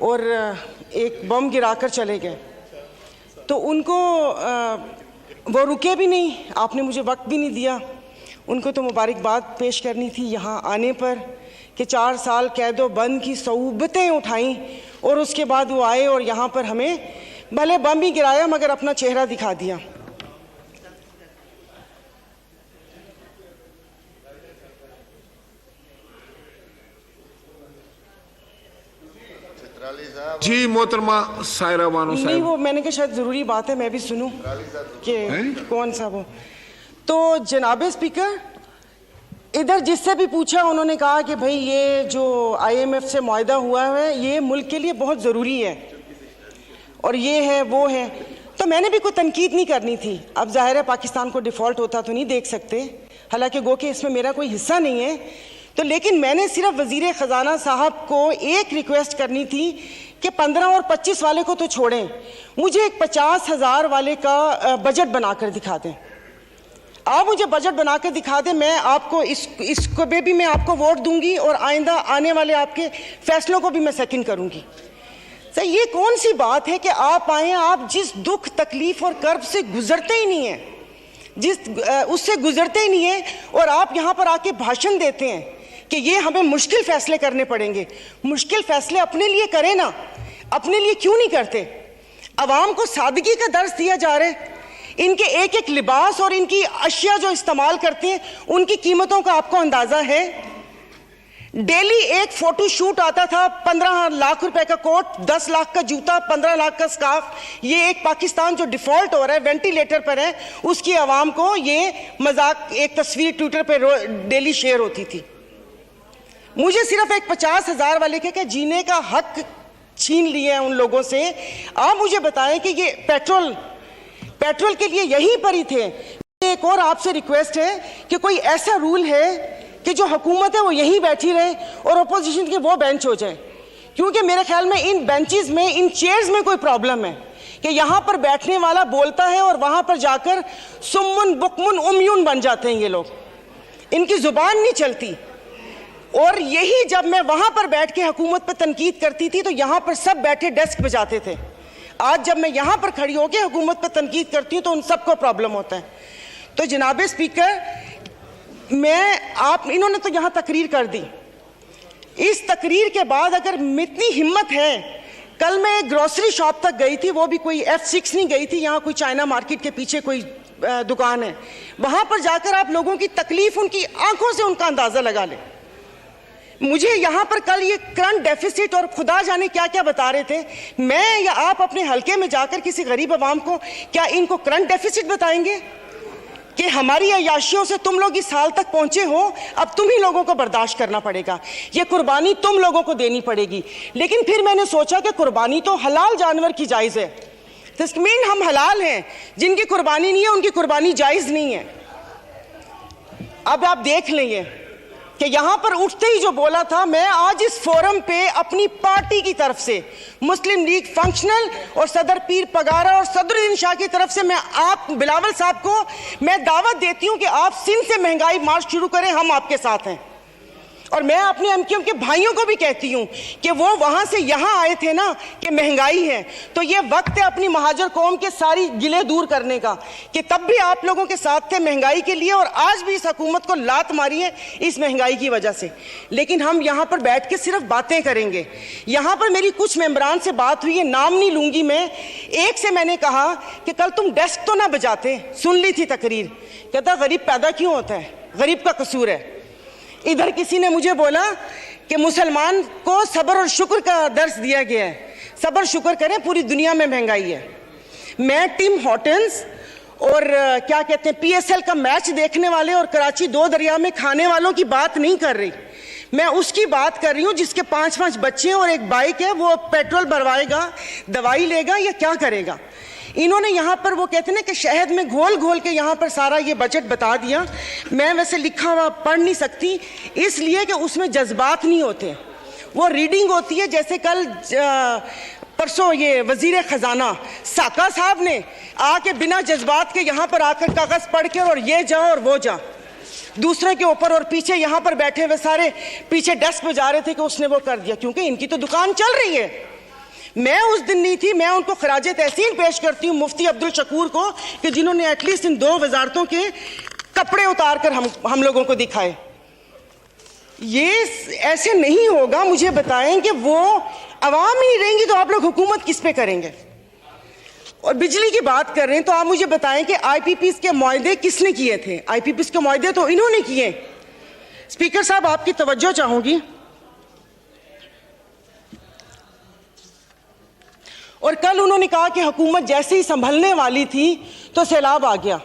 और एक बम गिराकर चले गए, तो उनको वो रुके भी नहीं, आपने मुझे वक्त भी नहीं दिया। उनको तो मुबारकबाद पेश करनी थी यहाँ आने पर कि 4 साल कैदो बंद की सऊबतें उठाईं और उसके बाद वो आए और यहाँ पर हमें भले बम ही गिराया मगर अपना चेहरा दिखा दिया। जी मोहतरमा सायरा बानो नहीं, साहब। वो मैंने कहा शायद ज़रूरी बात है मैं भी सुनूं कि कौन सा वो। तो जनाब स्पीकर, इधर जिससे भी पूछा उन्होंने कहा कि भाई ये जो IMF से मुआहदा हुआ है ये मुल्क के लिए बहुत ज़रूरी है और ये है वो है, तो मैंने भी कोई तनकीद नहीं करनी थी। अब जाहिर है पाकिस्तान को डिफ़ॉल्ट होता तो नहीं देख सकते, हालांकि गो कि इसमें मेरा कोई हिस्सा नहीं है, तो लेकिन मैंने सिर्फ वज़ीर ख़जाना साहब को एक रिक्वेस्ट करनी थी कि 15 और 25 वाले को तो छोड़ें, मुझे एक 50,000 वाले का बजट बनाकर दिखा दें। आप मुझे बजट बनाकर दिखा दें, मैं आपको इसको भी मैं आपको वोट दूंगी और आइंदा आने वाले आपके फैसलों को भी मैं सेकंड करूंगी। सर ये कौन सी बात है कि आप आए, आप जिस दुख तकलीफ और कर्ब से गुजरते ही नहीं हैं, उससे गुजरते ही नहीं हैं, और आप यहाँ पर आके भाषण देते हैं कि ये हमें मुश्किल फैसले करने पड़ेंगे। मुश्किल फैसले अपने लिए करें ना, अपने लिए क्यों नहीं करते? अवाम को सादगी का दर्स दिया जा रहा है, इनके एक एक लिबास और इनकी अशिया जो इस्तेमाल करते हैं उनकी कीमतों का आपको अंदाजा है? डेली एक फोटो शूट आता था, 15 लाख रुपए का कोट, 10 लाख का जूता, 15 लाख का स्कार्फ। ये एक पाकिस्तान जो डिफॉल्ट हो रहा है, वेंटिलेटर पर है, उसकी आवाम को ये मजाक, एक तस्वीर ट्विटर पर डेली शेयर होती थी। मुझे सिर्फ एक 50,000 वाले के जीने का हक छीन लिए हैं उन लोगों से। आप मुझे बताएं कि ये पेट्रोल के लिए यहीं पर ही थे। एक और आपसे रिक्वेस्ट है कि कोई ऐसा रूल है कि जो हुकूमत है वो यहीं बैठी रहे और अपोजिशन के वो बेंच हो जाए, क्योंकि मेरे ख्याल में इन बेंचेस में, इन चेयर्स में कोई प्रॉब्लम है कि यहाँ पर बैठने वाला बोलता है और वहाँ पर जाकर सुम्मुन बुकमुन उम्यून बन जाते हैं ये लोग, इनकी जुबान नहीं चलती। और यही जब मैं वहाँ पर बैठ के हुकूमत पर तनकीद करती थी तो यहाँ पर सब बैठे डेस्क बजाते थे। आज जब मैं यहाँ पर खड़ी होकर हुकूमत पर तनकीद करती हूँ तो उन सबको प्रॉब्लम होता है। तो जनाब स्पीकर, इन्होंने तो यहाँ तकरीर कर दी, इस तकरीर के बाद अगर इतनी हिम्मत है, कल मैं एक ग्रोसरी शॉप तक गई थी, वो भी कोई F6 नहीं गई थी, यहाँ कोई चाइना मार्केट के पीछे कोई दुकान है, वहाँ पर जाकर आप लोगों की तकलीफ, उनकी आंखों से उनका अंदाज़ा लगा लें। मुझे यहाँ पर कल ये करंट डेफिसिट और खुदा जाने क्या क्या बता रहे थे, मैं या आप अपने हलके में जाकर किसी गरीब आवाम को क्या इनको करंट डेफिसिट बताएंगे कि हमारी अयाशियों से तुम लोग इस हाल तक पहुंचे हो, अब तुम ही लोगों को बर्दाश्त करना पड़ेगा, ये कुर्बानी तुम लोगों को देनी पड़ेगी। लेकिन फिर मैंने सोचा कि कुर्बानी तो हलाल जानवर की जायज़ है, तो इसका मीन हम हलाल हैं, जिनकी कुर्बानी नहीं है उनकी कुर्बानी जायज़ नहीं है। अब आप देख लेंगे कि यहाँ पर उठते ही जो बोला था, मैं आज इस फोरम पे अपनी पार्टी की तरफ से, मुस्लिम लीग फंक्शनल और सदर पीर पगारा और सदरुद्दीन शाह की तरफ से मैं आप बिलावल साहब को मैं दावत देती हूँ कि आप सिंध से महंगाई मार्च शुरू करें, हम आपके साथ हैं। और मैं अपने MQM के भाइयों को भी कहती हूँ कि वो वहाँ से यहाँ आए थे ना कि महंगाई है, तो ये वक्त है अपनी महाजर कौम के सारी गिले दूर करने का कि तब भी आप लोगों के साथ थे महंगाई के लिए और आज भी इस हुकूमत को लात मारी है इस महंगाई की वजह से। लेकिन हम यहाँ पर बैठ के सिर्फ बातें करेंगे। यहाँ पर मेरी कुछ मेंबरान से बात हुई है, नाम नहीं लूँगी मैं। एक से मैंने कहा कि कल तुम डेस्क तो ना बजाते, सुन ली थी तकरीर, कहता गरीब पैदा क्यों होता है, गरीब का कसूर है। इधर किसी ने मुझे बोला कि मुसलमान को सब्र और शुक्र का दर्स दिया गया है, सब्र शुक्र करें, पूरी दुनिया में महंगाई है। मैं टिम हॉर्टन्स और क्या कहते हैं PSL का मैच देखने वाले और कराची 2 दरिया में खाने वालों की बात नहीं कर रही, मैं उसकी बात कर रही हूँ जिसके 5-5 बच्चे और एक बाइक है, वो पेट्रोल भरवाएगा, दवाई लेगा या क्या करेगा। इन्होंने यहाँ पर वो कहते हैं ना कि शहद में घोल घोल के यहाँ पर सारा ये बजट बता दिया। मैं वैसे लिखा हुआ पढ़ नहीं सकती इसलिए कि उसमें जज्बात नहीं होते, वो रीडिंग होती है। जैसे कल परसों ये वजीर ख़जाना साका साहब ने आके बिना जज्बात के यहाँ पर आकर कागज़ पढ़ के और ये जा और वो जा, दूसरे के ऊपर, और पीछे यहाँ पर बैठे हुए सारे पीछे डेस्क पे जा रहे थे कि उसने वो कर दिया, क्योंकि इनकी तो दुकान चल रही है। मैं उस दिन नहीं थी, मैं उनको खराजे तहसीन पेश करती हूँ मुफ्ती अब्दुल शकूर को, कि जिन्होंने एटलीस्ट इन 2 वजारतों के कपड़े उतार कर हम लोगों को दिखाए। ये ऐसे नहीं होगा। मुझे बताएं कि वो अवाम ही नहीं रहेंगी तो आप लोग हुकूमत किस पे करेंगे? और बिजली की बात कर रहे हैं तो आप मुझे बताएं कि आईपीपीस के मुआहदे किसने किए थे? आईपीपीस के मुआहदे तो इन्होंने किए। स्पीकर साहब, आपकी तवज्जो चाहूंगी। और कल उन्होंने कहा कि हुकूमत जैसे ही संभलने वाली थी तो सैलाब आ गया।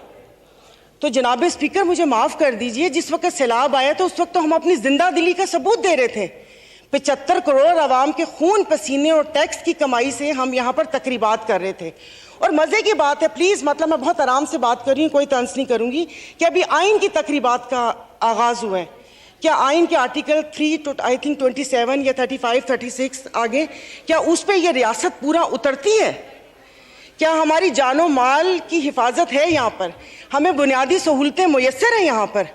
तो जनाब स्पीकर, मुझे माफ कर दीजिए, जिस वक्त सैलाब आया तो उस वक्त तो हम अपनी जिंदा दिली का सबूत दे रहे थे। 75 करोड़ आवाम के खून पसीने और टैक्स की कमाई से हम यहाँ पर तकरीबात कर रहे थे। और मजे की बात है, प्लीज, मतलब मैं बहुत आराम से बात कर रही हूँ, कोई तंज नहीं करूंगी, कि अभी आइन की तकरीबात का आगाज हुआ है। क्या आइन के आर्टिकल 3 आई थिंक 27 या 35 36 आगे, क्या उस पर यह रियासत पूरा उतरती है? क्या हमारी जानो माल की हिफाजत है? यहाँ पर हमें बुनियादी सहूलतें मुयस्सर हैं यहाँ पर?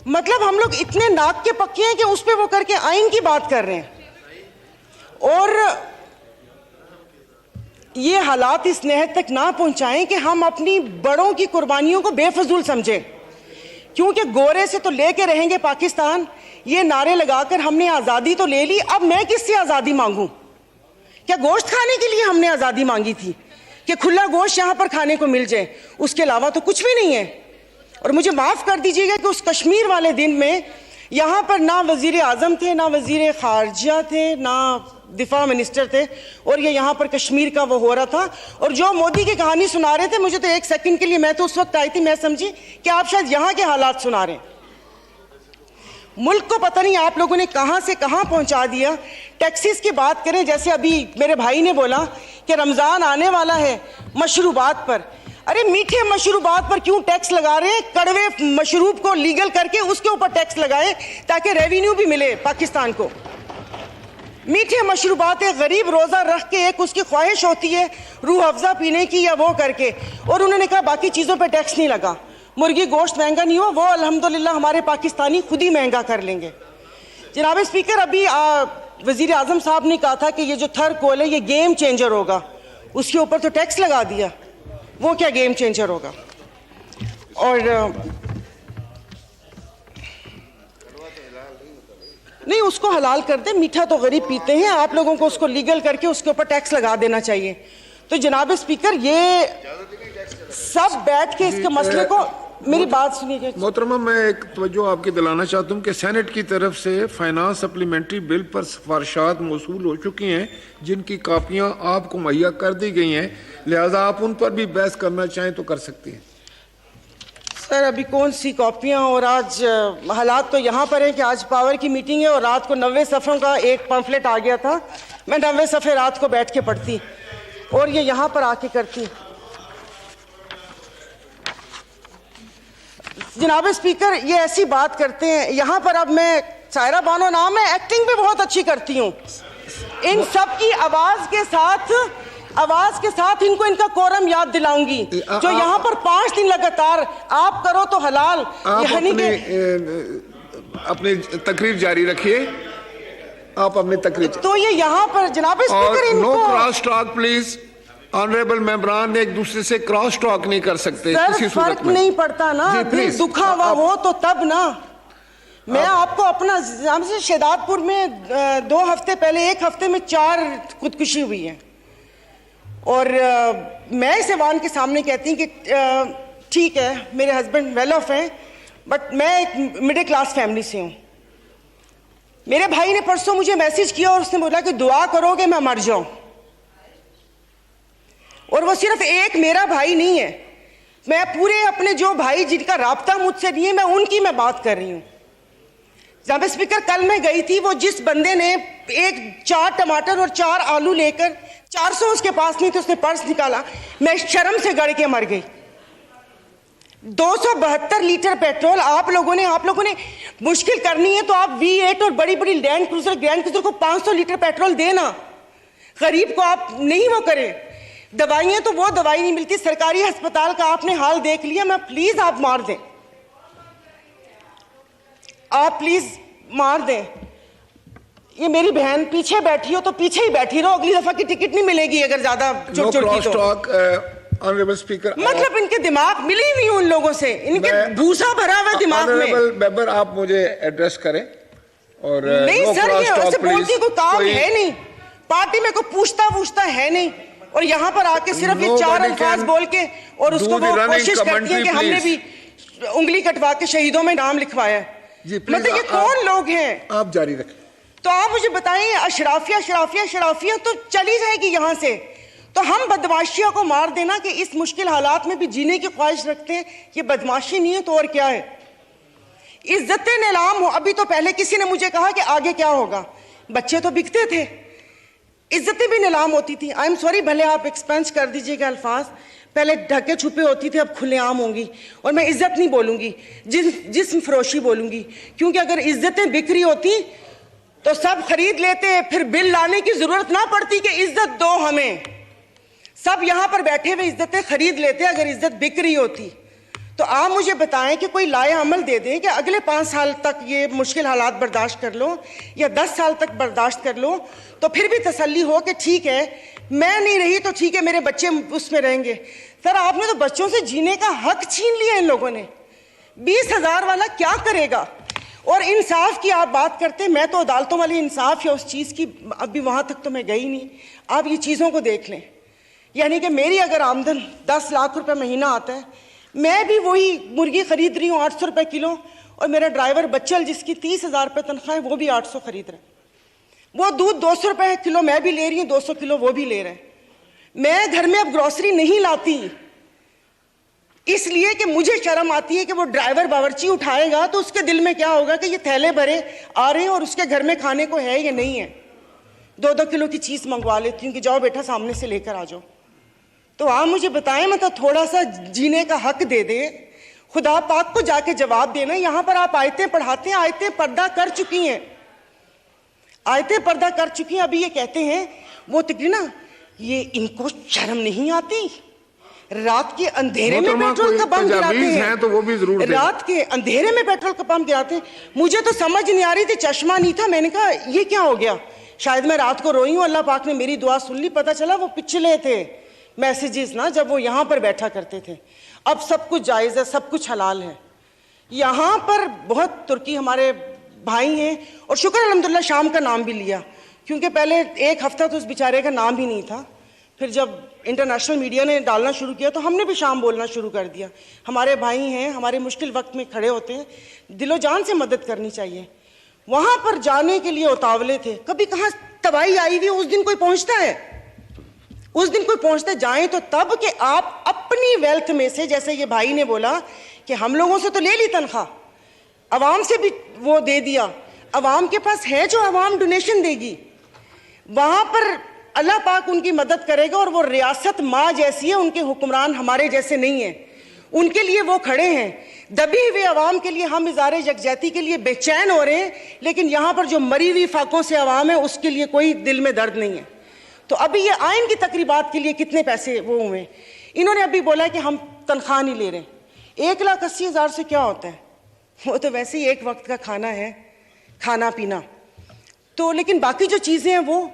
मतलब हम लोग इतने नाक के पक्के हैं कि उस पर वो करके आइन की बात कर रहे हैं। और ये हालात इस नहद तक ना पहुंचाएं कि हम अपनी बड़ों की कुर्बानियों को बेफजूल समझें, क्योंकि गोरे से तो लेके रहेंगे पाकिस्तान, ये नारे लगाकर हमने आज़ादी तो ले ली, अब मैं किससे आज़ादी मांगूं? क्या गोश्त खाने के लिए हमने आज़ादी मांगी थी कि खुला गोश्त यहाँ पर खाने को मिल जाए? उसके अलावा तो कुछ भी नहीं है। और मुझे माफ़ कर दीजिएगा कि उस कश्मीर वाले दिन में यहाँ पर ना वज़ीर आज़म थे, ना वज़ीर ख़ारजा थे, ना दिफा मिनिस्टर थे, और ये यहाँ पर कश्मीर का वो हो रहा था। और जो मोदी की कहानी सुना रहे थे, मुझे तो एक सेकंड के लिए, मैं तो उस वक्त आई थी, मैं समझी कि आप शायद यहाँ के हालात सुना रहे हैं। मुल्क को पता नहीं आप लोगों ने कहाँ से कहाँ पहुँचा दिया। टैक्सीज की बात करें, जैसे अभी मेरे भाई ने बोला कि रमज़ान आने वाला है, मशरूबात पर। अरे मीठे मशरूबात पर क्यों टैक्स लगा रहे हैं? कड़वे मशरूब को लीगल करके उसके ऊपर टैक्स लगाएं ताकि रेवेन्यू भी मिले पाकिस्तान को। मीठे मशरूबात, एक गरीब रोज़ा रख के एक उसकी ख्वाहिश होती है रूह अफ़ज़ा पीने की या वो करके, और उन्होंने कहा बाकी चीज़ों पे टैक्स नहीं लगा। मुर्गी गोश्त महंगा नहीं हो, वो अल्हम्दुलिल्लाह हमारे पाकिस्तानी खुद ही महंगा कर लेंगे। जनाब स्पीकर, अभी वज़ीर आज़म साहब ने कहा था कि ये जो थर्ड कोल है ये गेम चेंजर होगा, उसके ऊपर तो टैक्स लगा दिया, वो क्या गेम चेंजर होगा? और नहीं, उसको हलाल कर दे, मीठा तो गरीब पीते हैं, आप लोगों को उसको लीगल करके उसके ऊपर टैक्स लगा देना चाहिए। तो जनाब स्पीकर, ये सब बैठ के इसके मसले को, मेरी बात सुनिए मोहतरमा, मैं एक तवज्जो आपकी दिलाना चाहता हूँ कि सेनेट की तरफ से फाइनेंस सप्लीमेंट्री बिल पर सिफारिशात मौसूल हो चुकी हैं, जिनकी कापियाँ आपको मुहैया कर दी गई हैं, लिहाजा आप उन पर भी बहस करना चाहें तो कर सकती हैं। सर, अभी कौन सी कॉपियाँ? और आज हालात तो यहाँ पर हैं कि आज पावर की मीटिंग है और रात को 90 सफ़ों का एक पम्फलेट आ गया था। मैं 90 सफ़े रात को बैठ के पढ़ती और ये यहाँ पर आके करती। जनाब स्पीकर, ये ऐसी बात करते हैं यहाँ पर। अब मैं, सायरा बानो नाम है, एक्टिंग भी बहुत अच्छी करती हूँ। इन सब की आवाज़ के साथ इनको इनका कोरम याद दिलाऊंगी। जो यहाँ पर 5 दिन लगातार आप करो तो हलाल, अपनी तकरीर जारी रखिए। आप अपनी तकरीर तो ये यहाँ पर जनाब स्पीकर, इनको no cross talk please. Honourable मेंबरान एक दूसरे से क्रॉस टॉक नहीं कर सकते किसी सूरत में। फर्क नहीं पड़ता ना, दिल दुखा हुआ हो तो तब ना। मैं आपको अपना से शेदादपुर में 2 हफ्ते पहले, 1 हफ्ते में 4 खुदकुशी हुई है। और मैं इस ऐवान के सामने कहती हूँ कि ठीक है, मेरे हस्बैंड वेल ऑफ हैं, बट मैं एक मिडिल क्लास फैमिली से हूँ। मेरे भाई ने परसों मुझे मैसेज किया और उसने बोला कि दुआ करोगे मैं मर जाऊं। और वो सिर्फ एक मेरा भाई नहीं है, मैं पूरे अपने जो भाई जिनका राब्ता मुझसे नहीं है, मैं उनकी मैं बात कर रही हूँ। जनाब स्पीकर, कल मैं गई थी, वो जिस बंदे ने 4 टमाटर और 4 आलू लेकर 400 उसके पास नहीं थे, उसने पर्स निकाला, मैं शर्म से गड़ के मर गई। 272 लीटर पेट्रोल आप लोगों ने मुश्किल करनी है तो आप V8 और बड़ी बड़ी ग्रैंड क्रूजर को 500 लीटर पेट्रोल देना। गरीब को आप नहीं वो करें। दवाइयाँ तो वो दवाई नहीं मिलती। सरकारी अस्पताल का आपने हाल देख लिया। मैं प्लीज आप मार दें। आप प्लीज मार दें। ये मेरी बहन पीछे बैठी हो तो पीछे ही बैठी रहो, अगली दफा की टिकट नहीं मिलेगी अगर ज्यादा नो चुट क्रॉस की तो। Talk honourable speaker. मतलब इनके दिमाग मिली ही नहीं उन लोगों से, इनके भूसा भरा हुआ दिमाग में। ऑनरेबल मेंबर आप मुझे एड्रेस करें और नहीं no सर, cross ये talk, ऐसे please. बोलती कोई काम है नहीं, पार्टी में कोई पूछता है नहीं, और यहाँ पर आके सिर्फ ये चार Nobody अल्फाज can बोल के और उसको do the वो running कोशिश करती है commentary, कि हमने भी please. उंगली कटवा के शहीदों में नाम लिखवाया है। जी, please, मतलब ये कौन लोग हैं? आप जारी रखें। तो आप मुझे बताइए, अशराफिया तो चली जाएगी यहाँ से, तो हम बदमाशिया को मार देना कि इस मुश्किल हालात में भी जीने की ख्वाहिश रखते हैं, ये बदमाशी नहीं है तो और क्या है? इज्जतें नीलाम हो। अभी तो पहले किसी ने मुझे कहा कि आगे क्या होगा, बच्चे तो बिकते थे, इज्जतें भी नीलाम होती थी। आई एम सॉरी, भले आप एक्सपेंस कर दीजिएगा अल्फाज, पहले ढके छुपे होती थी, अब खुलेआम होंगी। और मैं इज्जत नहीं बोलूंगी, जिस्म फरोशी बोलूंगी, क्योंकि अगर इज्जतें बिक रही होती तो सब खरीद लेते, फिर बिल लाने की जरूरत ना पड़ती कि इज्जत दो हमें। सब यहां पर बैठे हुए इज्जतें खरीद लेते अगर इज्जत बिक रही होती। तो आप मुझे बताएं कि कोई लाया अमल दे दें कि अगले 5 साल तक ये मुश्किल हालात बर्दाश्त कर लो या 10 साल तक बर्दाश्त कर लो, तो फिर भी तसल्ली हो कि ठीक है मैं नहीं रही तो ठीक है, मेरे बच्चे उसमें रहेंगे। सर आपने तो बच्चों से जीने का हक छीन लिया इन लोगों ने। 20,000 वाला क्या करेगा? और इंसाफ की आप बात करते हैं, मैं तो अदालतों वाली इंसाफ या उस चीज़ की अभी वहाँ तक तो मैं गई नहीं। आप ये चीज़ों को देख लें, यानी कि मेरी अगर आमदन 10 लाख रुपए महीना आता है, मैं भी वही मुर्गी खरीद रही हूँ 800 रुपये किलो, और मेरा ड्राइवर बच्चल जिसकी 30,000 रुपये तनख्वाह है वो भी 800 खरीद रहे हैं। वो दूध 200 रुपये किलो मैं भी ले रही हूँ, 200 किलो वो भी ले रहे हैं। मैं घर में अब ग्रोसरी नहीं लाती इसलिए कि मुझे शर्म आती है कि वो ड्राइवर बावर्ची उठाएगा तो उसके दिल में क्या होगा कि ये थैले भरे आ रहे हैं और उसके घर में खाने को है या नहीं है। 2-2 किलो की चीज़ मंगवा लेती हूँ कि जाओ बेटा सामने से लेकर आ जाओ। तो आप मुझे बताएं, मतलब थोड़ा सा जीने का हक दे दे, खुदा पाक को जाके जवाब देना। यहाँ पर आप आयतें पढ़ाते हैं, आयतें पर्दा कर चुकी हैं, आयतें पर्दा कर चुकी हैं। अभी ये कहते हैं वो तकरीना, ये इनको शर्म नहीं आती, रात के अंधेरे में पेट्रोल का पंप गिराते हैं, तो वो भी जरूर रात के अंधेरे में पेट्रोल का पंप गिराते हैं। मुझे तो समझ नहीं आ रही थी, चश्मा नहीं था, मैंने कहा ये क्या हो गया, शायद मैं रात को रोई हूँ, अल्लाह पाक ने मेरी दुआ सुन ली। पता चला वो पिछले थे मैसेजेस ना, जब वो यहाँ पर बैठा करते थे। अब सब कुछ जायज़ है, सब कुछ हलाल है। यहाँ पर बहुत तुर्की हमारे भाई हैं, और शुक्र अल्हम्दुलिल्लाह शाम का नाम भी लिया, क्योंकि पहले 1 हफ्ता तो उस बेचारे का नाम ही नहीं था। फिर जब इंटरनेशनल मीडिया ने डालना शुरू किया तो हमने भी शाम बोलना शुरू कर दिया। हमारे भाई हैं, हमारे मुश्किल वक्त में खड़े होते हैं, दिलो जान से मदद करनी चाहिए। वहाँ पर जाने के लिए उतावले थे, कभी कहाँ तबाही आई हुई, उस दिन कोई पहुँचता है, उस दिन कोई पहुँचते जाएं तो तब कि आप अपनी वेल्थ में से, जैसे ये भाई ने बोला कि हम लोगों से तो ले ली तनख्वाह, अवाम से भी वो दे दिया, अवाम के पास है जो अवाम डोनेशन देगी, वहाँ पर अल्लाह पाक उनकी मदद करेगा। और वो रियासत माँ जैसी है, उनके हुक्मरान हमारे जैसे नहीं हैं, उनके लिए वो खड़े हैं। दबी हुई अवाम के लिए हम इज़ारे यकजहती के लिए बेचैन हो रहे हैं, लेकिन यहाँ पर जो मरी हुई फाकों से अवाम है उसके लिए कोई दिल में दर्द नहीं है। तो अभी ये आइन की तकरीबात के लिए कितने पैसे वो हुए, इन्होंने अभी बोला कि हम तनख्वाह नहीं ले रहे। 1,80,000 से क्या होता है, वो तो वैसे ही एक वक्त का खाना है, खाना पीना तो। लेकिन बाकी जो चीज़ें हैं वो,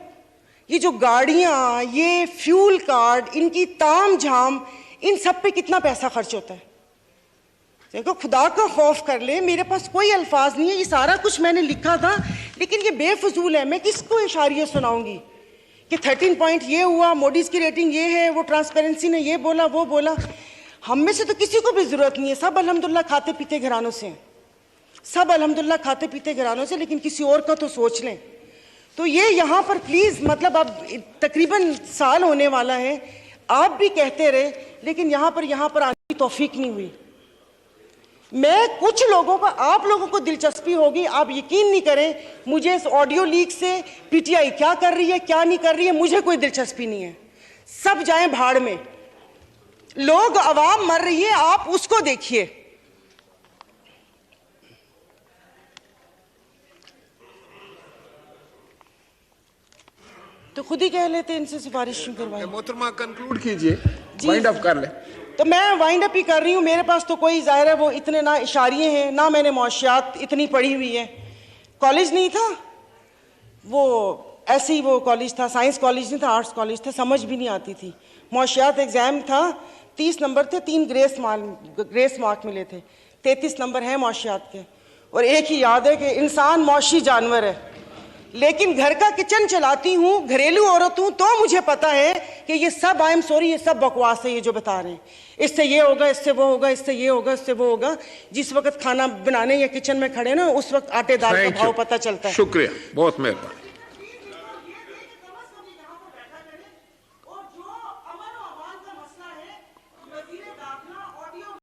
ये जो गाड़ियाँ, ये फ्यूल कार्ड, इनकी ताम झाम, इन सब पे कितना पैसा खर्च होता है। देखो खुदा का खौफ कर ले, मेरे पास कोई अल्फाज नहीं है, ये सारा कुछ मैंने लिखा था लेकिन ये बेफजूल है। मैं किसको इशारिया सुनाऊंगी कि 13 पॉइंट ये हुआ, मोडीज की रेटिंग ये है, वो ट्रांसपेरेंसी ने ये बोला वो बोला। हम में से तो किसी को भी जरूरत नहीं है, सब अल्हम्दुलिल्लाह खाते पीते घरानों से हैं, सब अल्हम्दुलिल्लाह खाते पीते घरानों से, लेकिन किसी और का तो सोच लें। तो ये यहाँ पर प्लीज़, मतलब अब तकरीबन साल होने वाला है, आप भी कहते रहे, लेकिन यहाँ पर आने की तौफीक नहीं हुई। मैं कुछ लोगों का, आप लोगों को दिलचस्पी होगी, आप यकीन नहीं करें, मुझे इस ऑडियो लीक से पीटीआई क्या कर रही है क्या नहीं कर रही है मुझे कोई दिलचस्पी नहीं है। सब जाएं भाड़ में, लोग अवाम मर रही है, आप उसको देखिए। तो खुद ही कह लेते इनसे सिफारिश क्यों करवाएं। मोहतरमा कंक्लूड कीजिए, वाइंड अप कर ले। तो मैं वाइंड अप ही कर रही हूँ। मेरे पास तो कोई ज़ाहिर है वो इतने ना इशारिये हैं, ना मैंने मौशियात इतनी पढ़ी हुई है। कॉलेज नहीं था वो, ऐसे ही वो कॉलेज था, साइंस कॉलेज नहीं था, आर्ट्स कॉलेज था, समझ भी नहीं आती थी। मौशियात एग्ज़ाम था, 30 नंबर थे, 3 ग्रेस मार्क मिले थे, 33 नंबर हैं मौशियात के। और एक ही याद है कि इंसान मौशी जानवर है, लेकिन घर का किचन चलाती हूँ, घरेलू औरत हूँ, तो मुझे पता है कि ये सब, आई एम सॉरी, ये सब बकवास है ये जो बता रहे हैं। इससे ये होगा, इससे वो होगा, इससे ये होगा, इससे वो होगा। जिस वक्त खाना बनाने या किचन में खड़े ना, उस वक्त आटे दाल का भाव पता चलता है। शुक्रिया, बहुत मेहरबानी।